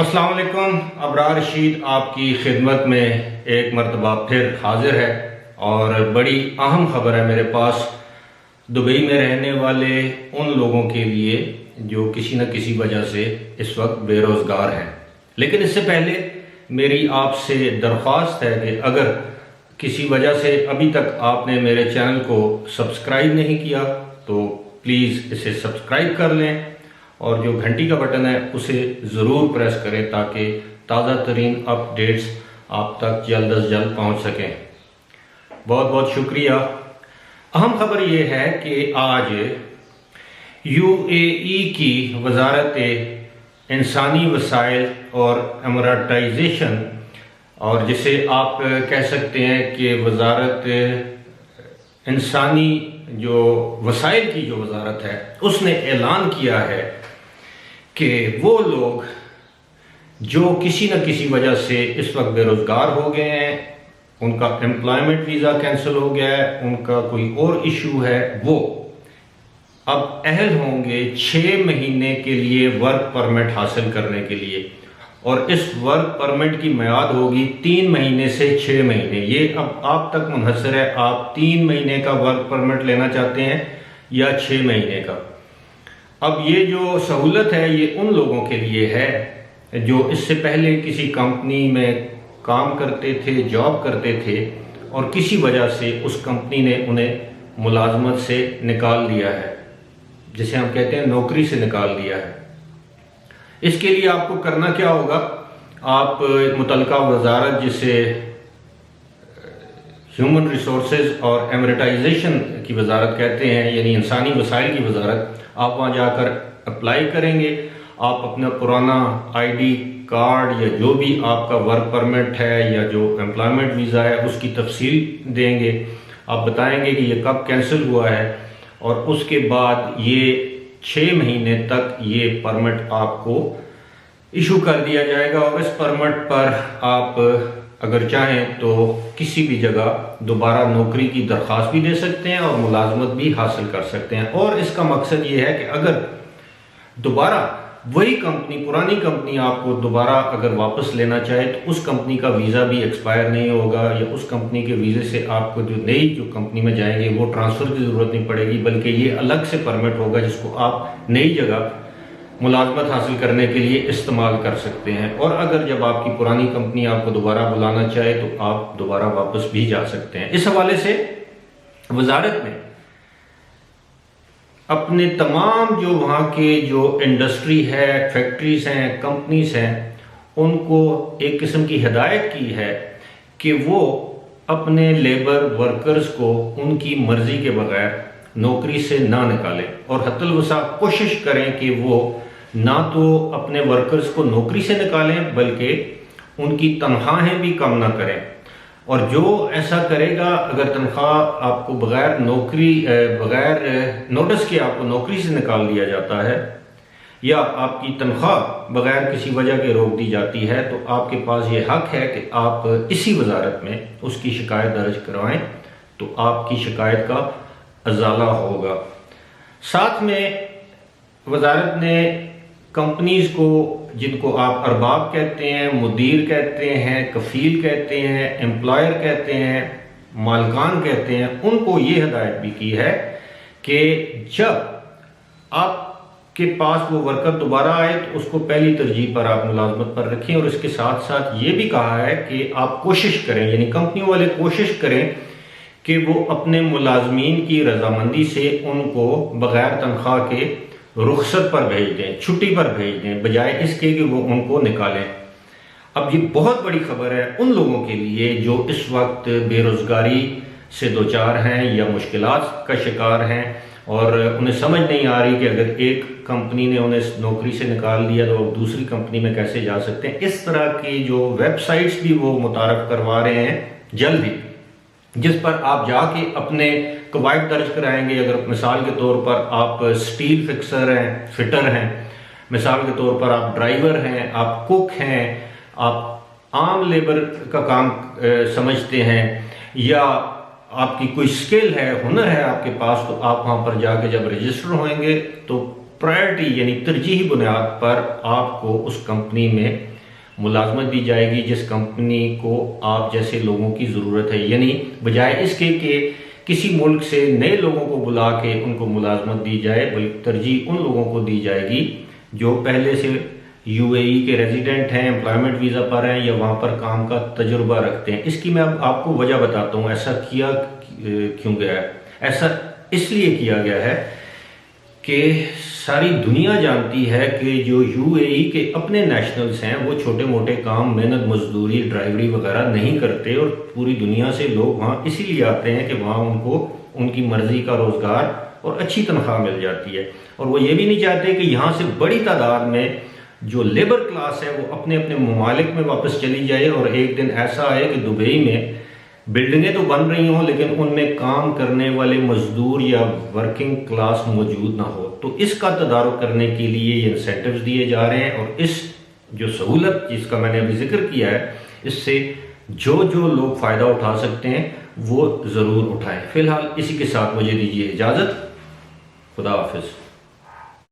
अस्सलाम वालेकुम। अबरार रशीद आपकी खिदमत में एक मरतबा फिर हाजिर है और बड़ी अहम खबर है मेरे पास दुबई में रहने वाले उन लोगों के लिए जो किसी न किसी वजह से इस वक्त बेरोज़गार हैं। लेकिन इससे पहले मेरी आपसे दरख्वास्त है कि अगर किसी वजह से अभी तक आपने मेरे चैनल को सब्सक्राइब नहीं किया तो प्लीज़ इसे सब्सक्राइब कर लें और जो घंटी का बटन है उसे ज़रूर प्रेस करें ताकि ताज़ा तरीन अपडेट्स आप तक जल्द अज जल्द पहुँच सकें। बहुत बहुत शुक्रिया। अहम खबर ये है कि आज यूएई की वजारत इंसानी वसाइल और एमराटाइजेशन, और जिसे आप कह सकते हैं कि वजारत इंसानी जो वसाइल की जो वजारत है, उसने ऐलान किया है कि वो लोग जो किसी न किसी वजह से इस वक्त बेरोज़गार हो गए हैं, उनका एम्प्लॉयमेंट वीज़ा कैंसिल हो गया है, उनका कोई और इशू है, वो अब अहल होंगे 6 महीने के लिए वर्क परमिट हासिल करने के लिए। और इस वर्क परमिट की मियाद होगी 3 महीने से 6 महीने। ये अब आप तक मुनहसर है, आप 3 महीने का वर्क परमिट लेना चाहते हैं या 6 महीने का। अब ये जो सहूलत है ये उन लोगों के लिए है जो इससे पहले किसी कंपनी में काम करते थे, जॉब करते थे, और किसी वजह से उस कंपनी ने उन्हें मुलाजमत से निकाल दिया है, जिसे हम कहते हैं नौकरी से निकाल दिया है। इसके लिए आपको करना क्या होगा, आप मुतलका वजारत जिसे ह्यूमन रिसोर्सेज और एमरेटाइजेशन की वजारत कहते हैं, यानी इंसानी वसाइल की वजारत, आप वहाँ जाकर अप्लाई करेंगे। आप अपना पुराना आईडी कार्ड या जो भी आपका वर्क परमिट है या जो एम्प्लॉयमेंट वीज़ा है उसकी तफसील देंगे। आप बताएंगे कि ये कब कैंसिल हुआ है और उसके बाद ये 6 महीने तक ये परमिट आपको इशू कर दिया जाएगा। और इस परमिट पर आप अगर चाहें तो किसी भी जगह दोबारा नौकरी की दरख्वास्त भी दे सकते हैं और मुलाजमत भी हासिल कर सकते हैं। और इसका मकसद ये है कि अगर दोबारा वही कंपनी, पुरानी कंपनी आपको दोबारा अगर वापस लेना चाहे तो उस कंपनी का वीज़ा भी एक्सपायर नहीं होगा, या उस कंपनी के वीज़े से आपको जो नई जो कंपनी में जाएंगे वो ट्रांसफ़र की ज़रूरत नहीं पड़ेगी, बल्कि ये अलग से परमिट होगा जिसको आप नई जगह मुलाजमत हासिल करने के लिए इस्तेमाल कर सकते हैं। और अगर जब आपकी पुरानी कंपनी आपको दोबारा बुलाना चाहे तो आप दोबारा वापस भी जा सकते हैं। इस हवाले से वजारत ने अपने तमाम जो वहाँ के जो इंडस्ट्री है, फैक्ट्रीज हैं, कंपनीज हैं, उनको एक किस्म की हिदायत की है कि वो अपने लेबर वर्कर्स को उनकी मर्जी के बगैर नौकरी से ना निकालें और हत्तल वसा कोशिश करें कि वो ना तो अपने वर्कर्स को नौकरी से निकालें बल्कि उनकी तनख्वाहें भी कम ना करें। और जो ऐसा करेगा, अगर तनख्वाह आपको बगैर नोटिस के आपको नौकरी से निकाल दिया जाता है या आपकी तनख्वाह बगैर किसी वजह के रोक दी जाती है, तो आपके पास ये हक है कि आप इसी वजारत में उसकी शिकायत दर्ज करवाएं, तो आपकी शिकायत का अजाला होगा। साथ में वजारत ने कंपनीज को, जिनको आप अरबाब कहते हैं, मुदीर कहते हैं, कफील कहते हैं, एम्प्लॉयर कहते हैं, मालकान कहते हैं, उनको ये हिदायत भी की है कि जब आपके पास वो वर्कर दोबारा आए तो उसको पहली तरजीह पर आप मुलाजमत पर रखें। और इसके साथ साथ ये भी कहा है कि आप कोशिश करें, यानी कंपनी वाले कोशिश करें कि वो अपने मुलाजमीन की रजामंदी से उनको बगैर तनख्वाह के रुखसत पर भेज दें, छुट्टी पर भेज दें, बजाय इसके कि वो उनको निकालें। अब ये बहुत बड़ी खबर है उन लोगों के लिए जो इस वक्त बेरोज़गारी से दो चार हैं या मुश्किलात का शिकार हैं और उन्हें समझ नहीं आ रही कि अगर एक कंपनी ने उन्हें नौकरी से निकाल दिया तो अब दूसरी कंपनी में कैसे जा सकते हैं। इस तरह की जो वेबसाइट्स भी वो मुतारफ़ करवा रहे हैं जल्द ही, जिस पर आप जाके अपने कवायद दर्ज कराएंगे। अगर मिसाल के तौर पर आप स्टील फिक्सर हैं, फिटर हैं, मिसाल के तौर पर आप ड्राइवर हैं, आप कुक हैं, आप आम लेबर का काम समझते हैं, या आपकी कोई स्किल है, हुनर है आपके पास, तो आप वहाँ पर जाके जब रजिस्टर होंगे तो प्रायोरिटी यानी तरजीही बुनियाद पर आपको उस कंपनी में मुलाजमत दी जाएगी जिस कंपनी को आप जैसे लोगों की ज़रूरत है, यानी बजाय इसके कि किसी मुल्क से नए लोगों को बुला के उनको मुलाजमत दी जाए, बल्कि तरजीह उन लोगों को दी जाएगी जो पहले से यूएई के रेजिडेंट हैं, एम्प्लॉयमेंट वीज़ा पर हैं या वहाँ पर काम का तजुर्बा रखते हैं। इसकी मैं अब आपको वजह बताता हूँ ऐसा किया क्यों गया है। ऐसा इसलिए किया गया है कि सारी दुनिया जानती है कि जो यूएई के अपने नेशनल्स हैं वो छोटे मोटे काम, मेहनत मजदूरी, ड्राइवरी वगैरह नहीं करते, और पूरी दुनिया से लोग वहाँ इसीलिए आते हैं कि वहाँ उनको उनकी मर्जी का रोज़गार और अच्छी तनख्वाह मिल जाती है। और वो ये भी नहीं चाहते कि यहाँ से बड़ी तादाद में जो लेबर क्लास है वो अपने अपने ममालिक में वापस चली जाए, और एक दिन ऐसा आए कि दुबई में बिल्डिंगें तो बन रही हों लेकिन उनमें काम करने वाले मजदूर या वर्किंग क्लास मौजूद ना हो। तो इसका तदारुक करने के लिए ये इंसेंटिव्स दिए जा रहे हैं, और इस जो सहूलत जिसका मैंने अभी जिक्र किया है, इससे जो जो लोग फ़ायदा उठा सकते हैं वो ज़रूर उठाएं। फ़िलहाल इसी के साथ मुझे दीजिए इजाज़त। खुदा हाफिज़।